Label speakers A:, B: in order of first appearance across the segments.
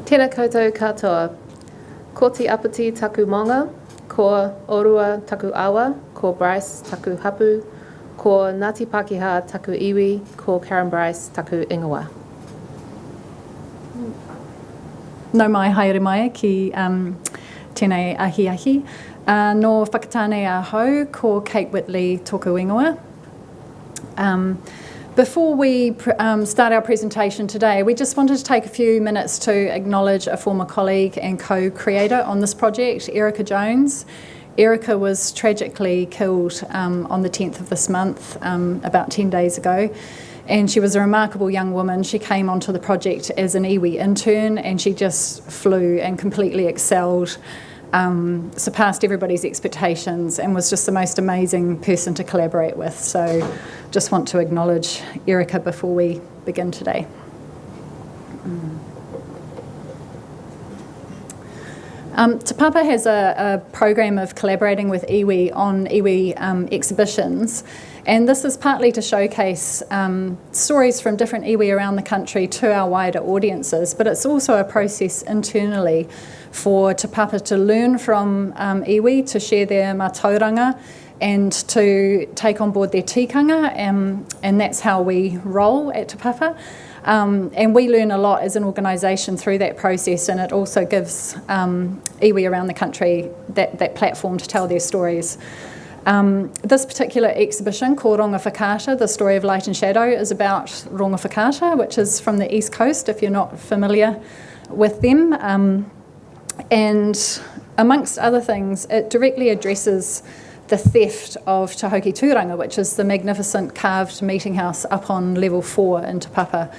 A: Tēnā koutou katoa. Ko te apati taku monga, ko orua taku awa, ko Brice taku hapu, ko Ngāti Pākehā taku iwi, ko Karyn Brice taku ingoa.
B: Nau mai haere mai ki tēnei ahi. No whakatāne a hau, ko Kate Whitley tōku ingoa. Before we start our presentation today, we just wanted to take a few minutes to acknowledge a former colleague and co-creator on this project, Erica Jones. Erica was tragically killed on the 10th of this month, about 10 days ago. And she was a remarkable young woman. She came onto the project as an iwi intern and she just flew and completely excelled, surpassed everybody's expectations and was just the most amazing person to collaborate with. So just want to acknowledge Erica before we begin today. Te Papa has a program of collaborating with iwi on iwi exhibitions, and this is partly to showcase stories from different iwi around the country to our wider audiences, but it's also a process internally for Te Papa to learn from iwi, to share their mātauranga and to take on board their tikanga, and that's how we roll at Te Papa. And we learn a lot as an organisation through that process, and it also gives iwi around the country that platform to tell their stories. This particular exhibition called Rongowhakaata, The Story of Light and Shadow, is about Rongowhakaata, which is from the East Coast, if you're not familiar with them. And amongst other things, it directly addresses the theft of Te Hauki Tūranga, which is the magnificent carved meeting house up on level 4 in Te Papa.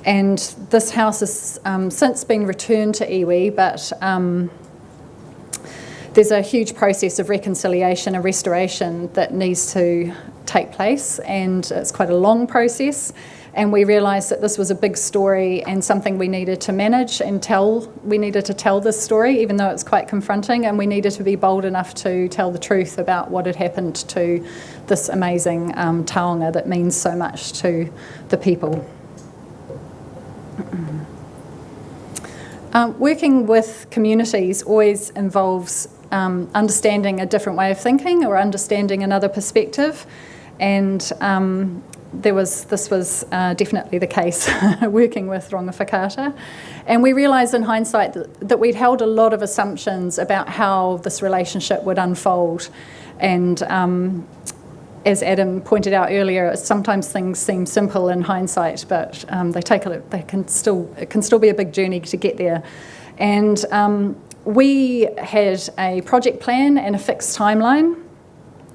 B: And this house has since been returned to iwi, but there's a huge process of reconciliation and restoration that needs to take place, and it's quite a long process. And we realised that this was a big story and something we needed to manage and tell. We needed to tell this story, even though it's quite confronting, and we needed to be bold enough to tell the truth about what had happened to this amazing taonga that means so much to the people. Working with communities always involves understanding a different way of thinking or understanding another perspective, and this was definitely the case working with Rongowhakaata. And we realised in hindsight that we'd held a lot of assumptions about how this relationship would unfold. And as Adam pointed out earlier, sometimes things seem simple in hindsight, but it can still be a big journey to get there. And we had a project plan and a fixed timeline.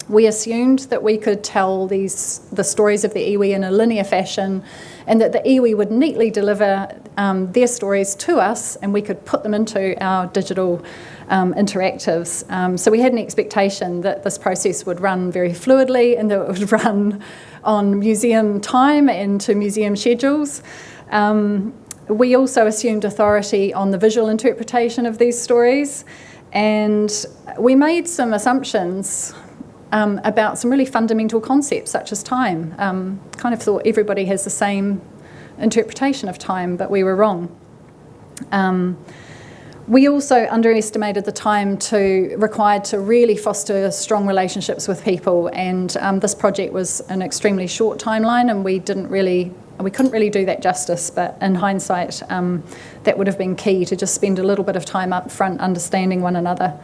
B: We assumed that we could tell the stories of the iwi in a linear fashion, and that the iwi would neatly deliver their stories to us, and we could put them into our digital interactives. So we had an expectation that this process would run very fluidly and that it would run on museum time and to museum schedules. We also assumed authority on the visual interpretation of these stories, and we made some assumptions about some really fundamental concepts such as time. Kind of thought everybody has the same interpretation of time, but we were wrong. We also underestimated the time required to really foster strong relationships with people, and this project was an extremely short timeline, and we couldn't really do that justice, but in hindsight that would have been key, to just spend a little bit of time up front understanding one another.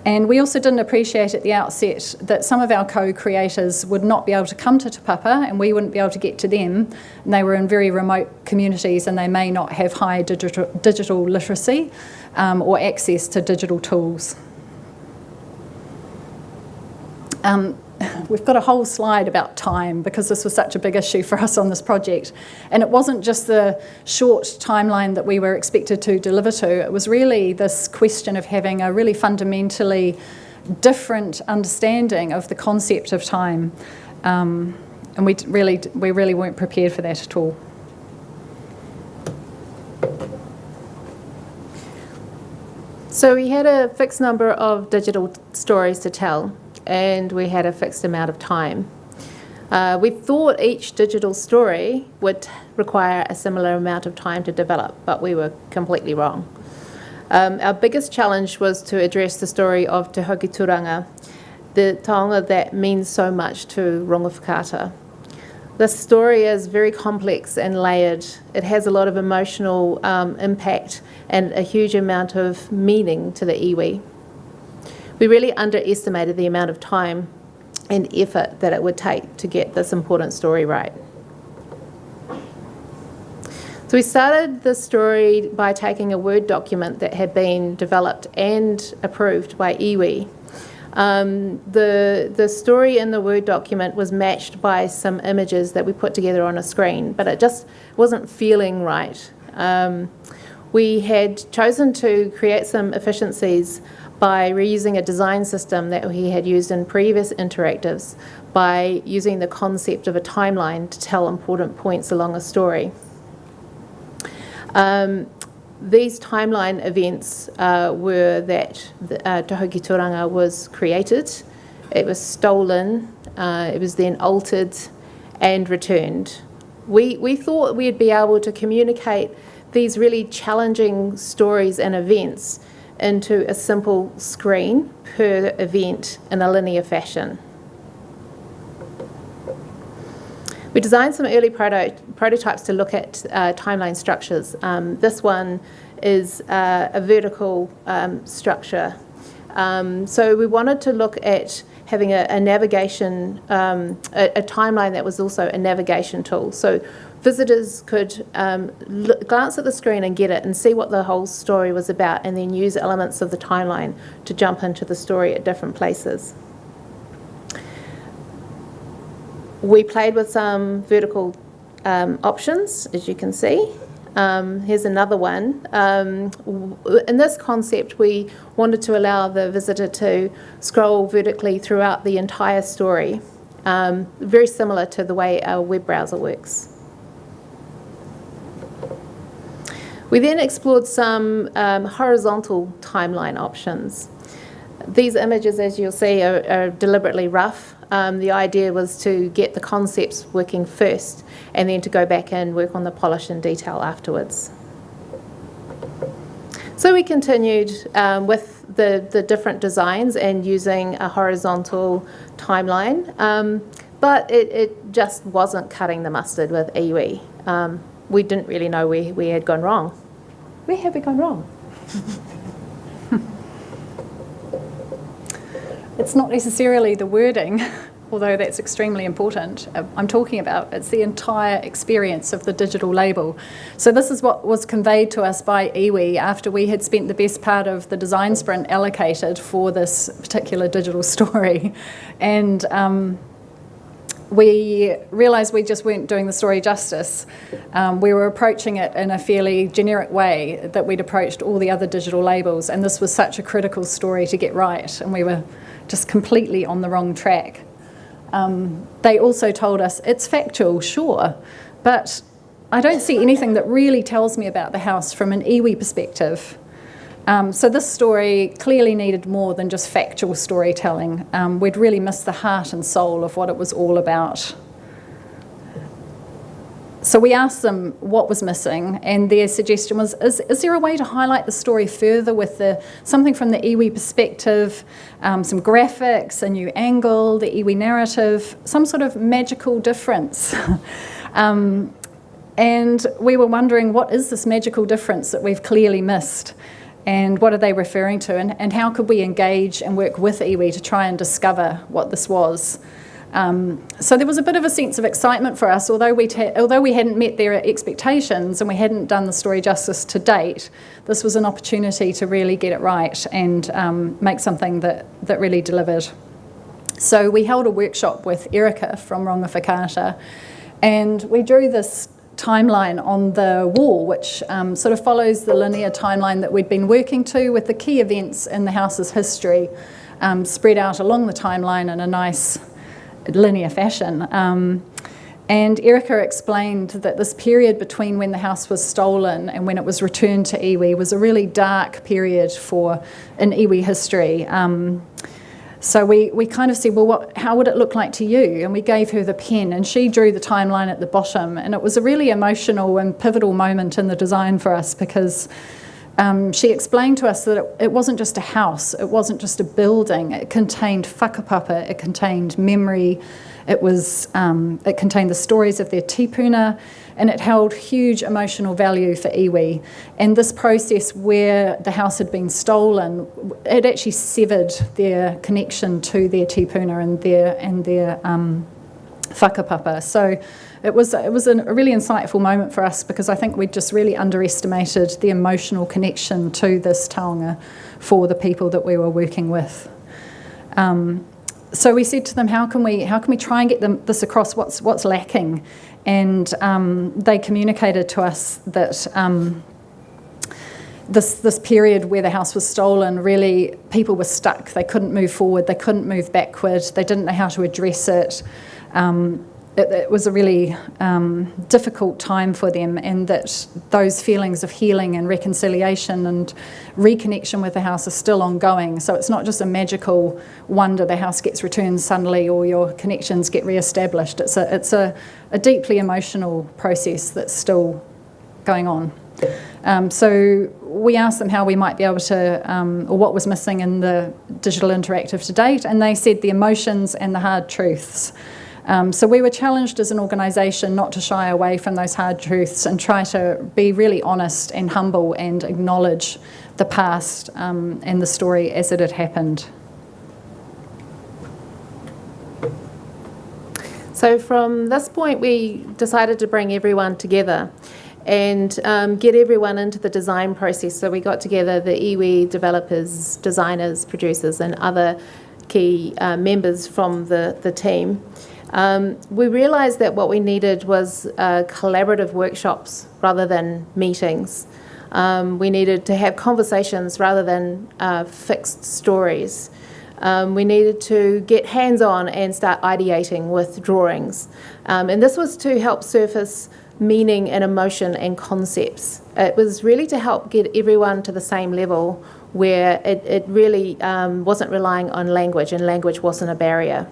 B: And we also didn't appreciate at the outset that some of our co-creators would not be able to come to Te Papa, and we wouldn't be able to get to them. And they were in very remote communities, and they may not have high digital literacy or access to digital tools. We've got a whole slide about time because this was such a big issue for us on this project. And it wasn't just the short timeline that we were expected to deliver to, it was really this question of having a really fundamentally different understanding of the concept of time. And we really weren't prepared for that at all.
A: So we had a fixed number of digital stories to tell, and we had a fixed amount of time. We thought each digital story would require a similar amount of time to develop, but we were completely wrong. Our biggest challenge was to address the story of Te Hokituranga, the taonga that means so much to Rongowhakaata. This story is very complex and layered. It has a lot of emotional impact and a huge amount of meaning to the iwi. We really underestimated the amount of time and effort that it would take to get this important story right. So we started the story by taking a Word document that had been developed and approved by iwi. The story in the Word document was matched by some images that we put together on a screen, but it just wasn't feeling right. We had chosen to create some efficiencies by reusing a design system that we had used in previous interactives, by using the concept of a timeline to tell important points along a story. These timeline events were that Te Hokituranga was created, it was stolen, it was then altered and returned. We thought we'd be able to communicate these really challenging stories and events into a simple screen per event in a linear fashion. We designed some early prototypes to look at timeline structures. This one is a vertical structure. So we wanted to look at having a navigation, a timeline that was also a navigation tool. So visitors could glance at the screen and get it and see what the whole story was about, and then use elements of the timeline to jump into the story at different places. We played with some vertical options, as you can see. Here's another one. In this concept, we wanted to allow the visitor to scroll vertically throughout the entire story, very similar to the way our web browser works. We then explored some horizontal timeline options. These images, as you'll see, are deliberately rough. The idea was to get the concepts working first and then to go back and work on the polish and detail afterwards. So we continued with the different designs and using a horizontal timeline, but it just wasn't cutting the mustard with iwi. We didn't really know where we had gone wrong. Where have we gone wrong?
B: It's not necessarily the wording, although that's extremely important. I'm talking about it's the entire experience of the digital label. So this is what was conveyed to us by iwi after we had spent the best part of the design sprint allocated for this particular digital story. And we realised we just weren't doing the story justice. We were approaching it in a fairly generic way that we'd approached all the other digital labels, and this was such a critical story to get right, and we were just completely on the wrong track. They also told us, it's factual, sure, but I don't see anything that really tells me about the house from an iwi perspective. So this story clearly needed more than just factual storytelling. We'd really missed the heart and soul of what it was all about. So we asked them what was missing, and their suggestion was, is there a way to highlight the story further with something from the iwi perspective, some graphics, a new angle, the iwi narrative, some sort of magical difference? And we were wondering, what is this magical difference that we've clearly missed? And what are they referring to? And how could we engage and work with iwi to try and discover what this was? So there was a bit of a sense of excitement for us, although we hadn't met their expectations and we hadn't done the story justice to date. This was an opportunity to really get it right and make something that really delivered. So we held a workshop with Erica from Rongowhakaata, and we drew this timeline on the wall, which sort of follows the linear timeline that we'd been working to, with the key events in the house's history spread out along the timeline in a nice linear fashion. And Erica explained that this period between when the house was stolen and when it was returned to iwi was a really dark period in iwi history. So we kind of said, well, how would it look like to you? And we gave her the pen, and she drew the timeline at the bottom. And it was a really emotional and pivotal moment in the design for us, because she explained to us that it wasn't just a house, it wasn't just a building. It contained whakapapa, it contained memory, it contained the stories of their tipuna, and it held huge emotional value for iwi. And this process where the house had been stolen, it actually severed their connection to their tipuna and their whakapapa. So it was a really insightful moment for us, because I think we just really underestimated the emotional connection to this taonga for the people that we were working with. So we said to them, how can we try and get this across? What's lacking? And they communicated to us that this period where the house was stolen, really people were stuck. They couldn't move forward. They couldn't move backward. They didn't know how to address it. It was a really difficult time for them, and that those feelings of healing and reconciliation and reconnection with the house are still ongoing. So it's not just a magical wonder, the house gets returned suddenly or your connections get re-established. It's a deeply emotional process that's still going on. So we asked them how we might be able to, or what was missing in the digital interactive to date, and they said the emotions and the hard truths. So we were challenged as an organisation not to shy away from those hard truths and try to be really honest and humble and acknowledge the past and the story as it had happened.
A: So from this point, we decided to bring everyone together and get everyone into the design process. So we got together the iwi developers, designers, producers, and other key members from the team. We realised that what we needed was collaborative workshops rather than meetings. We needed to have conversations rather than fixed stories. We needed to get hands-on and start ideating with drawings. And this was to help surface meaning and emotion and concepts. It was really to help get everyone to the same level where it really wasn't relying on language, and language wasn't a barrier.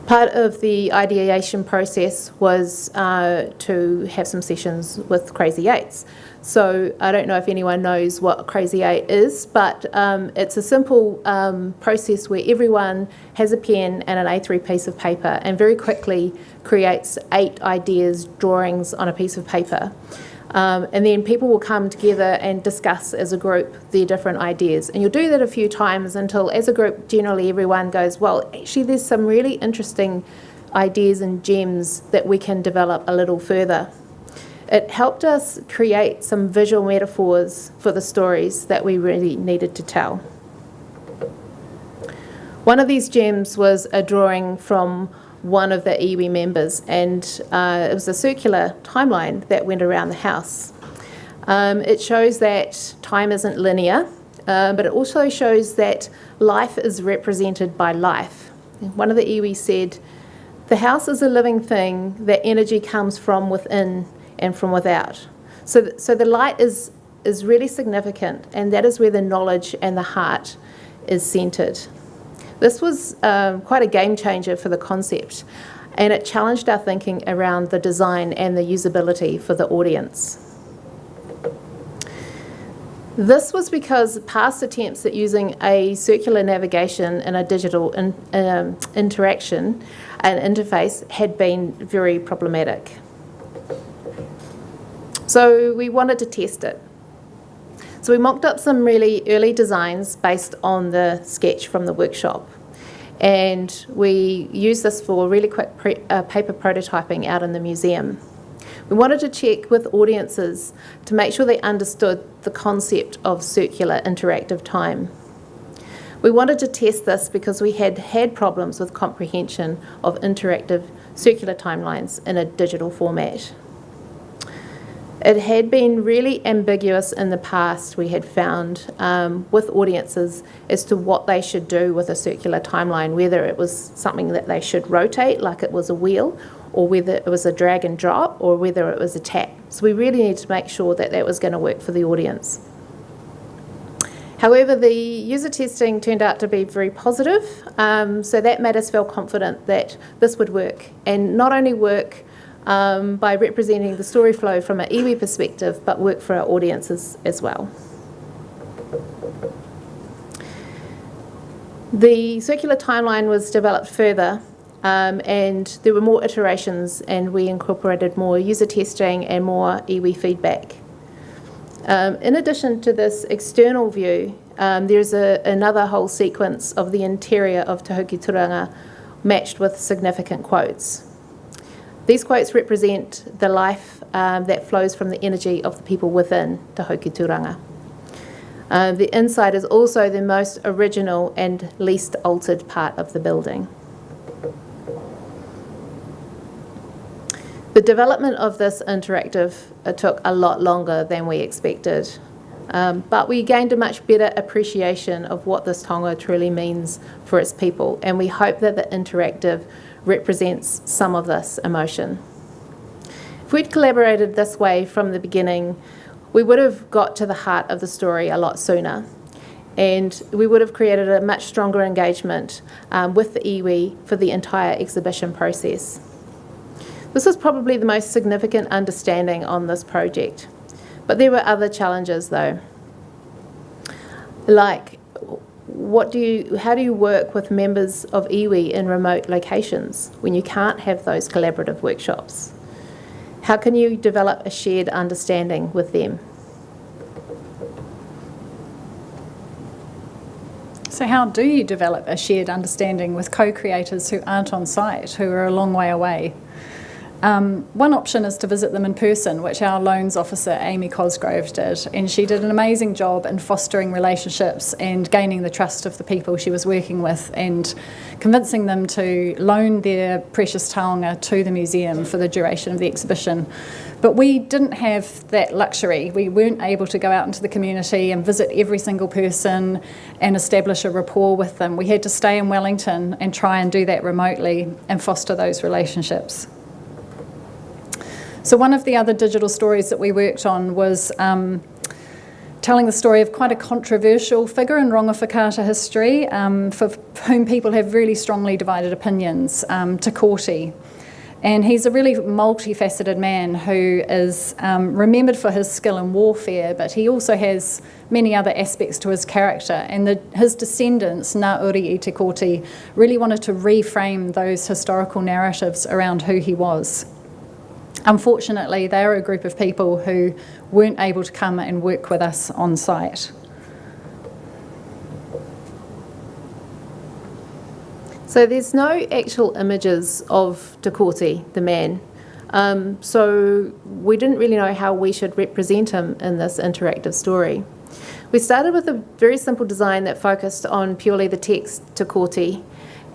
A: Part of the ideation process was to have some sessions with Crazy Eights. So I don't know if anyone knows what Crazy Eight is, but it's a simple process where everyone has a pen and an A3 piece of paper and very quickly creates 8 ideas, drawings on a piece of paper. And then people will come together and discuss as a group their different ideas. And you'll do that a few times until, as a group, generally everyone goes, well, actually there's some really interesting ideas and gems that we can develop a little further. It helped us create some visual metaphors for the stories that we really needed to tell. One of these gems was a drawing from one of the iwi members, and it was a circular timeline that went around the house. It shows that time isn't linear, but it also shows that life is represented by life. One of the iwi said, "The house is a living thing, that energy comes from within and from without." So the light is really significant, and that is where the knowledge and the heart is centred. This was quite a game changer for the concept, and it challenged our thinking around the design and the usability for the audience. This was because past attempts at using a circular navigation in a digital interaction and interface had been very problematic. So we wanted to test it. So we mocked up some really early designs based on the sketch from the workshop. And we used this for really quick paper prototyping out in the museum. We wanted to check with audiences to make sure they understood the concept of circular interactive time. We wanted to test this because we had had problems with comprehension of interactive circular timelines in a digital format. It had been really ambiguous in the past, we had found, with audiences as to what they should do with a circular timeline, whether it was something that they should rotate like it was a wheel, or whether it was a drag and drop, or whether it was a tap. So we really needed to make sure that that was going to work for the audience. However, the user testing turned out to be very positive, so that made us feel confident that this would work, and not only work by representing the story flow from an iwi perspective, but work for our audiences as well. The circular timeline was developed further, and there were more iterations, and we incorporated more user testing and more iwi feedback. In addition to this external view, there's another whole sequence of the interior of Te Hokituranga matched with significant quotes. These quotes represent the life that flows from the energy of the people within Te Hokituranga. The inside is also the most original and least altered part of the building. The development of this interactive took a lot longer than we expected, but we gained a much better appreciation of what this tonga truly means for its people, and we hope that the interactive represents some of this emotion. If we'd collaborated this way from the beginning, we would have got to the heart of the story a lot sooner, and we would have created a much stronger engagement with the iwi for the entire exhibition process. This was probably the most significant understanding on this project, but there were other challenges though. Like, how do you work with members of iwi in remote locations when you can't have those collaborative workshops? How can you develop a shared understanding with them?
B: So how do you develop a shared understanding with co-creators who aren't on site, who are a long way away? One option is to visit them in person, which our loans officer Amy Cosgrove did, and she did an amazing job in fostering relationships and gaining the trust of the people she was working with and convincing them to loan their precious taonga to the museum for the duration of the exhibition. But we didn't have that luxury. We weren't able to go out into the community and visit every single person and establish a rapport with them. We had to stay in Wellington and try and do that remotely and foster those relationships. So one of the other digital stories that we worked on was telling the story of quite a controversial figure in Rongowhakaata history, for whom people have really strongly divided opinions, Te Kooti. And he's a really multifaceted man who is remembered for his skill in warfare, but he also has many other aspects to his character. And his descendants, Ngā Uri i Te Kooti, really wanted to reframe those historical narratives around who he was. Unfortunately, they are a group of people who weren't able to come and work with us on site.
A: So there's no actual images of Te Kooti, the man, so we didn't really know how we should represent him in this interactive story. We started with a very simple design that focused on purely the text Te Kooti,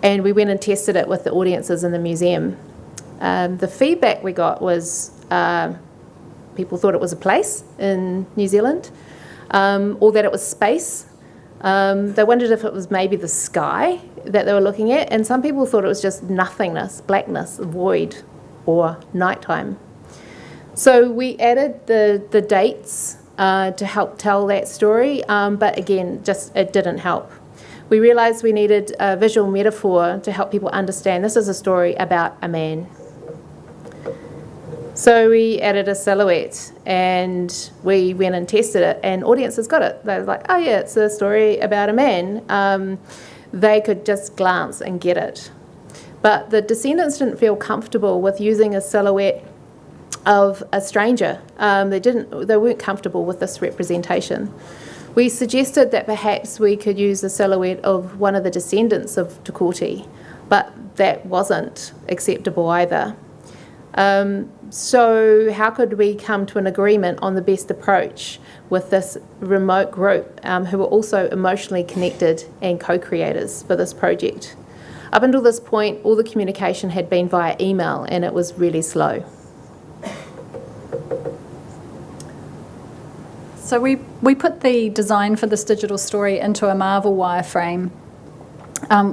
A: and we went and tested it with the audiences in the museum. The feedback we got was people thought it was a place in New Zealand, or that it was space. They wondered if it was maybe the sky that they were looking at, and some people thought it was just nothingness, blackness, void, or nighttime. So we added the dates to help tell that story, but again, it didn't help. We realised we needed a visual metaphor to help people understand this is a story about a man. So we added a silhouette and we went and tested it, and audiences got it. They were like, oh yeah, it's a story about a man. They could just glance and get it. But the descendants didn't feel comfortable with using a silhouette of a stranger. They weren't comfortable with this representation. We suggested that perhaps we could use the silhouette of one of the descendants of Te Kooti, but that wasn't acceptable either. So how could we come to an agreement on the best approach with this remote group who were also emotionally connected and co-creators for this project? Up until this point, all the communication had been via email, and it was really slow.
B: So we put the design for this digital story into a Marvel wireframe,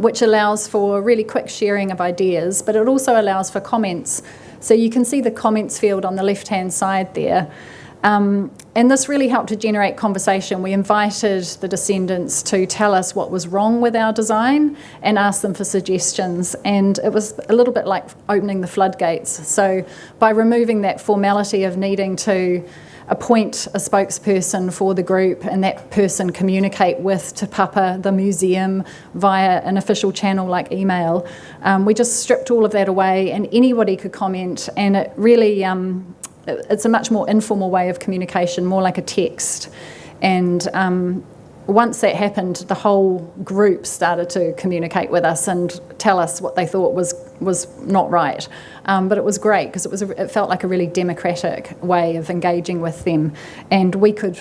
B: which allows for really quick sharing of ideas, but it also allows for comments. So you can see the comments field on the left-hand side there. And this really helped to generate conversation. We invited the descendants to tell us what was wrong with our design and asked them for suggestions. And it was a little bit like opening the floodgates. So by removing that formality of needing to appoint a spokesperson for the group and that person communicate with Te Papa, the museum, via an official channel like email, we just stripped all of that away and anybody could comment, and it really it's a much more informal way of communication, more like a text. And once that happened, the whole group started to communicate with us and tell us what they thought was not right. But it was great because it felt like a really democratic way of engaging with them, and we could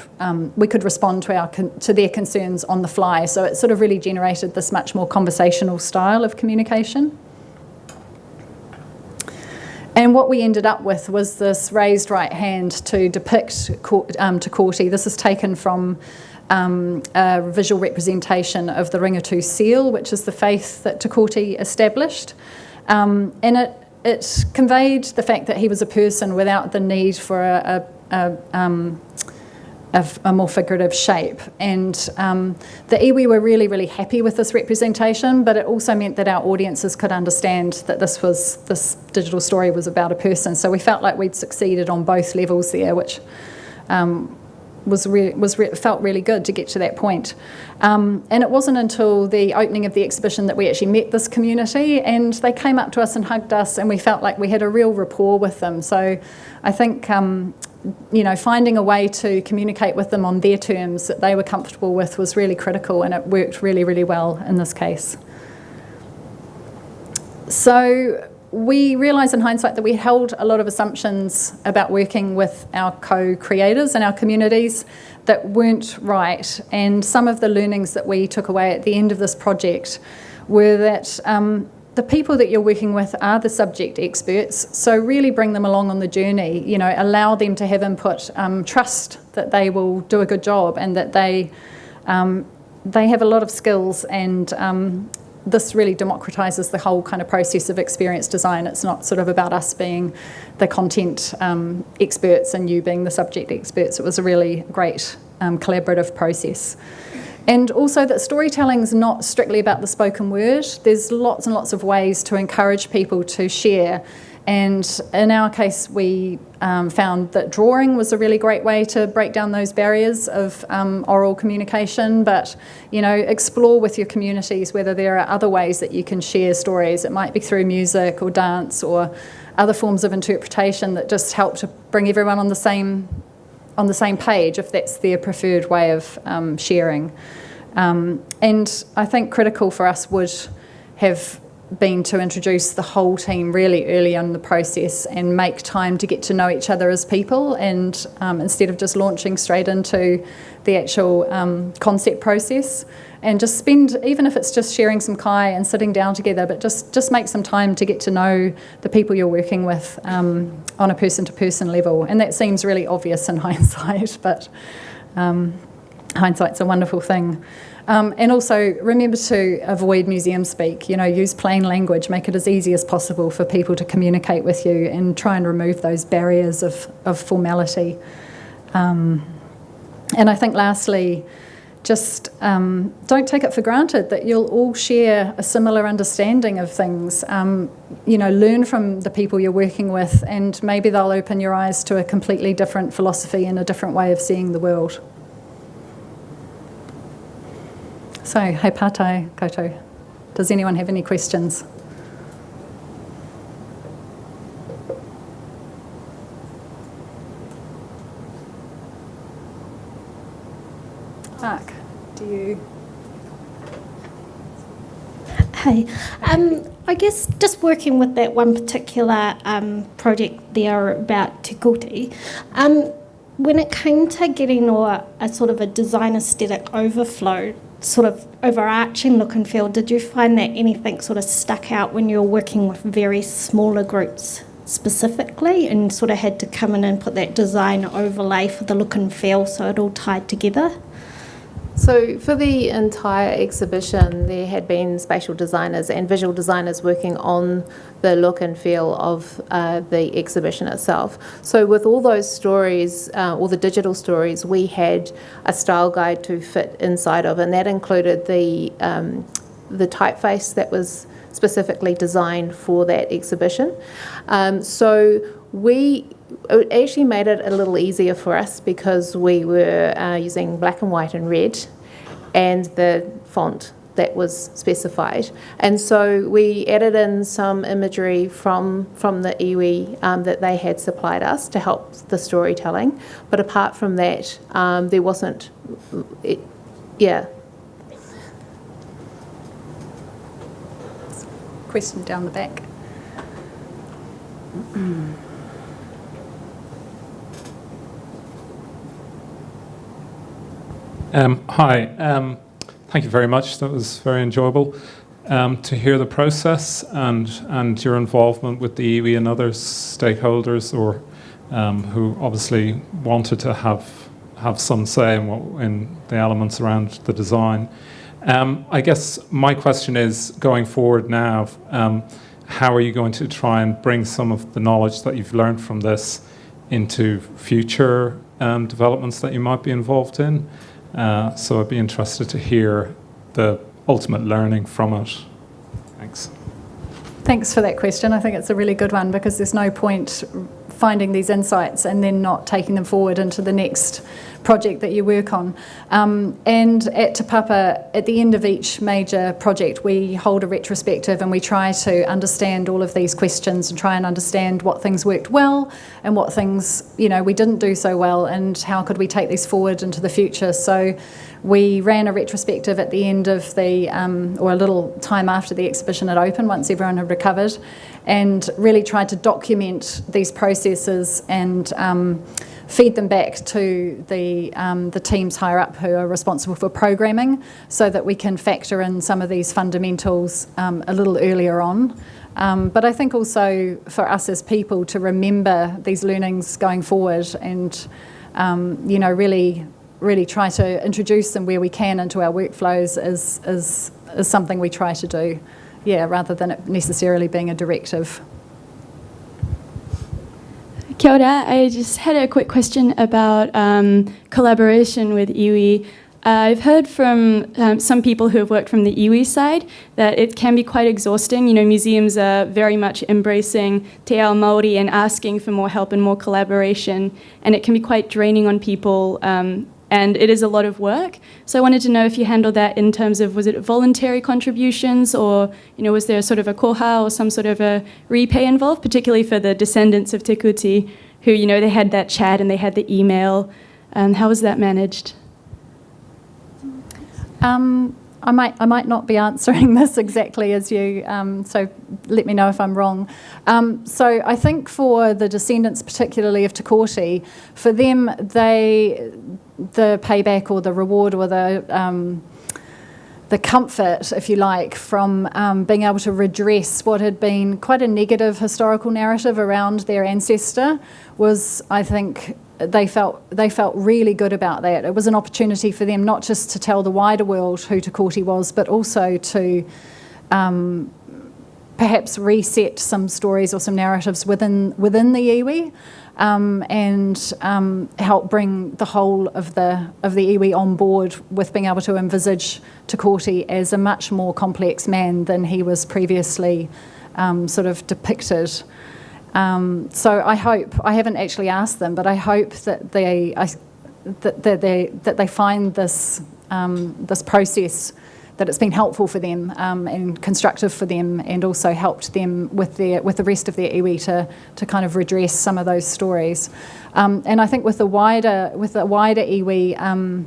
B: respond to their concerns on the fly. So it sort of really generated this much more conversational style of communication. And what we ended up with was this raised right hand to depict Te Kooti. This is taken from a visual representation of the Ringatu seal, which is the faith that Te Kooti established. And it conveyed the fact that he was a person without the need for a more figurative shape. And the iwi were really, really happy with this representation, but it also meant that our audiences could understand that this digital story was about a person. So we felt like we'd succeeded on both levels there, which felt really good to get to that point. And it wasn't until the opening of the exhibition that we actually met this community, and they came up to us and hugged us, and we felt like we had a real rapport with them. So I think finding a way to communicate with them on their terms that they were comfortable with was really critical, and it worked really, really well in this case. So we realised in hindsight that we held a lot of assumptions about working with our co-creators and our communities that weren't right, and some of the learnings that we took away at the end of this project were that the people that you're working with are the subject experts, so really bring them along on the journey, allow them to have input, trust that they will do a good job and that they have a lot of skills, and this really democratises the whole kind of process of experience design. It's not sort of about us being the content experts and you being the subject experts. It was a really great collaborative process. And also that storytelling's not strictly about the spoken word. There's lots and lots of ways to encourage people to share. And in our case, we found that drawing was a really great way to break down those barriers of oral communication. But, explore with your communities whether there are other ways that you can share stories. It might be through music or dance or other forms of interpretation that just help to bring everyone on the same page, if that's their preferred way of sharing. And I think critical for us would have been to introduce the whole team really early on in the process and make time to get to know each other as people, and instead of just launching straight into the actual concept process, and just spend, even if it's just sharing some kai and sitting down together, but just make some time to get to know the people you're working with on a person-to-person level. And that seems really obvious in hindsight, but hindsight's a wonderful thing. And also remember to avoid museum speak, use plain language, make it as easy as possible for people to communicate with you, and try and remove those barriers of formality. And I think lastly, just don't take it for granted that you'll all share a similar understanding of things. Learn from the people you're working with, and maybe they'll open your eyes to a completely different philosophy and a different way of seeing the world. So, hei pātai koutou. Does anyone have any questions? Mark, do you?
C: Hey, I guess just working with that one particular project there about Te Kooti, when it came to getting a sort of a design aesthetic overflow, sort of overarching look and feel, did you find that anything sort of stuck out when you were working with very smaller groups specifically, and sort of had to come in and put that design overlay for the look and feel so it all tied together?
A: So for the entire exhibition, there had been spatial designers and visual designers working on the look and feel of the exhibition itself. So with all those stories, all the digital stories, we had a style guide to fit inside of, and that included the typeface that was specifically designed for that exhibition. So it actually made it a little easier for us because we were using black and white and red and the font that was specified. And so we added in some imagery from the iwi that they had supplied us to help the storytelling. But apart from that, there wasn't,
B: Question down the back.
D: Hi, thank you very much. That was very enjoyable to hear the process and your involvement with the iwi and other stakeholders, or who obviously wanted to have some say in the elements around the design. I guess my question is, going forward now, how are you going to try and bring some of the knowledge that you've learned from this into future developments that you might be involved in? So I'd be interested to hear the ultimate learning from it. Thanks.
B: Thanks for that question. I think it's a really good one, because there's no point finding these insights and then not taking them forward into the next project that you work on. And at Te Papa, at the end of each major project, we hold a retrospective and we try to understand all of these questions and try and understand what things worked well and what things, we didn't do so well, and how could we take these forward into the future. So we ran a retrospective at the end of or a little time after the exhibition had opened, once everyone had recovered, and really tried to document these processes and feed them back to the teams higher up who are responsible for programming, so that we can factor in some of these fundamentals a little earlier on. But I think also for us as people to remember these learnings going forward, and really try to introduce them where we can into our workflows is something we try to do, rather than it necessarily being a directive.
E: Kia ora. I just had a quick question about collaboration with iwi. I've heard from some people who have worked from the iwi side that it can be quite exhausting. Museums are very much embracing te ao Māori and asking for more help and more collaboration, and it can be quite draining on people, and it is a lot of work. So I wanted to know if you handled that in terms of, was it voluntary contributions, or was there sort of a koha or some sort of a repay involved, particularly for the descendants of Te Kuti, who they had that chat and they had the email. How was that managed?
B: I might not be answering this exactly as you, so let me know if I'm wrong. So I think for the descendants, particularly of Te Kooti, for them, the payback or the reward or the comfort, if you like, from being able to redress what had been quite a negative historical narrative around their ancestor was, I think, they felt really good about that. It was an opportunity for them not just to tell the wider world who Te Kooti was, but also to perhaps reset some stories or some narratives within the iwi, and help bring the whole of the iwi on board with being able to envisage Te Kooti as a much more complex man than he was previously sort of depicted. So I hope, I haven't actually asked them, but I hope that they find this process, that it's been helpful for them and constructive for them, and also helped them with the rest of their iwi to kind of redress some of those stories. And I think with the wider iwi,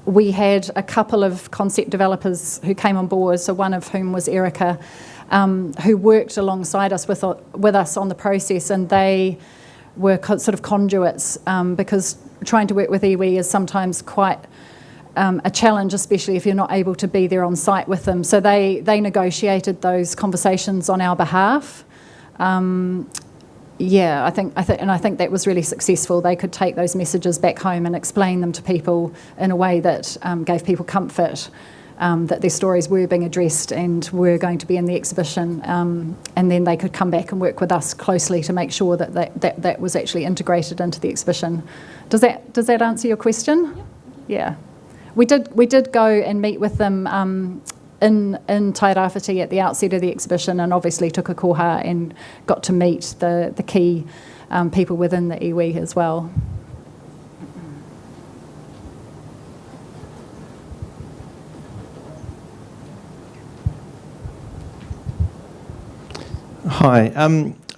B: we had a couple of concept developers who came on board. So one of whom was Erica, who worked alongside us with us on the process, and they were sort of conduits, because trying to work with iwi is sometimes quite a challenge, especially if you're not able to be there on site with them. So they negotiated those conversations on our behalf, Yeah, I think that was really successful. They could take those messages back home and explain them to people in a way that gave people comfort that their stories were being addressed and were going to be in the exhibition, and then they could come back and work with us closely to make sure that was actually integrated into the exhibition. Does that answer your question? Yeah. We did go and meet with them in Tairāwhiti at the outset of the exhibition, and obviously took a koha and got to meet the key people within the iwi as well.
F: Hi.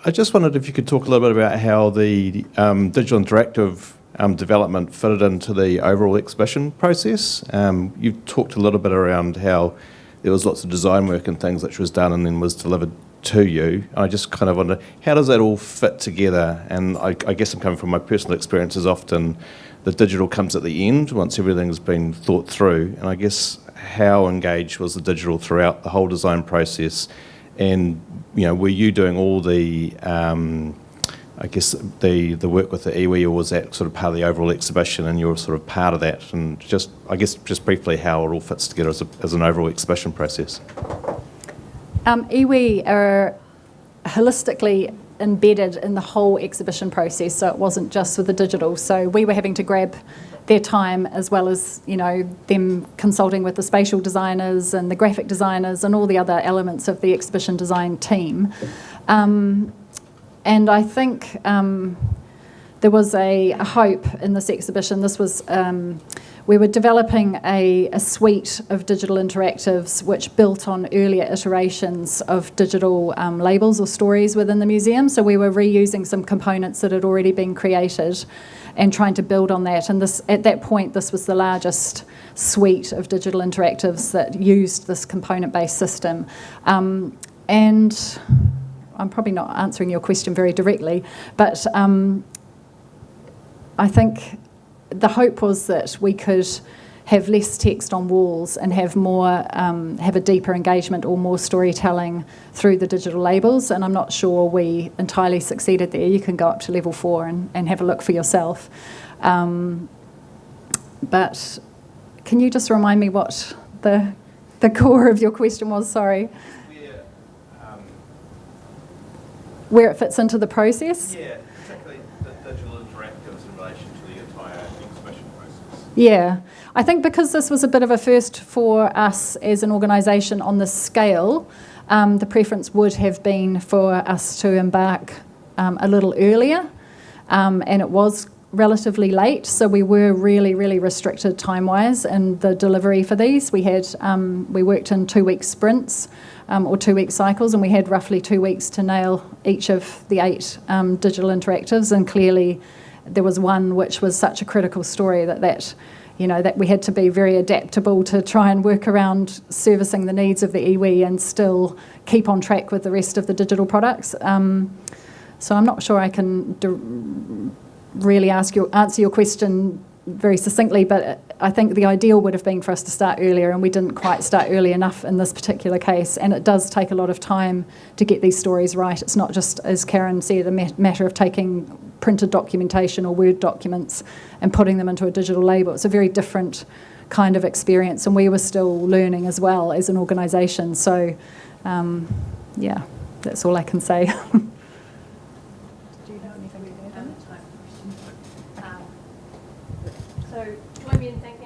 F: I just wondered if you could talk a little bit about how the digital interactive development fitted into the overall exhibition process. You talked a little bit around how there was lots of design work and things which was done and then was delivered to you. I just kind of wonder, how does that all fit together? And I guess I'm coming from my personal experiences, often the digital comes at the end once everything's been thought through. And I guess how engaged was the digital throughout the whole design process? And, you know, were you doing all the, I guess, the work with the iwi, or was that sort of part of the overall exhibition and you were sort of part of that? And just, I guess, just briefly how it all fits together as an overall exhibition process.
B: Iwi are holistically embedded in the whole exhibition process, so it wasn't just with the digital. So we were having to grab their time, as well as, you know, them consulting with the spatial designers and the graphic designers and all the other elements of the exhibition design team. And I think there was a hope in this exhibition. This was, we were developing a suite of digital interactives which built on earlier iterations of digital labels or stories within the museum. So we were reusing some components that had already been created and trying to build on that. And this, at that point, this was the largest suite of digital interactives that used this component-based system. And I'm probably not answering your question very directly, but I think the hope was that we could have less text on walls and have more, have a deeper engagement or more storytelling through the digital labels. And I'm not sure we entirely succeeded there. You can go up to level 4 and have a look for yourself. But can you just remind me what the core of your question was? Sorry. Where it fits into the process?
F: Yeah, particularly the digital interactives in relation to the entire exhibition process.
B: Yeah, I think because this was a bit of a first for us as an organisation on this scale, the preference would have been for us to embark a little earlier, and it was relatively late, so we were really, really restricted time-wise in the delivery for these. We had we worked in 2-week sprints or 2-week cycles, and we had roughly 2 weeks to nail each of the 8 digital interactives, and clearly there was one which was such a critical story that you know, that we had to be very adaptable to try and work around servicing the needs of the iwi and still keep on track with the rest of the digital products. So I'm not sure I can really answer your question very succinctly, but I think the ideal would have been for us to start earlier, and we didn't quite start early enough in this particular case, and it does take a lot of time to get these stories right. It's not just, as Karen said, a matter of taking printed documentation or Word documents and putting them into a digital label. It's a very different kind of experience, and we were still learning as well as an organisation. So yeah, that's all I can say.
A: So join me in thanking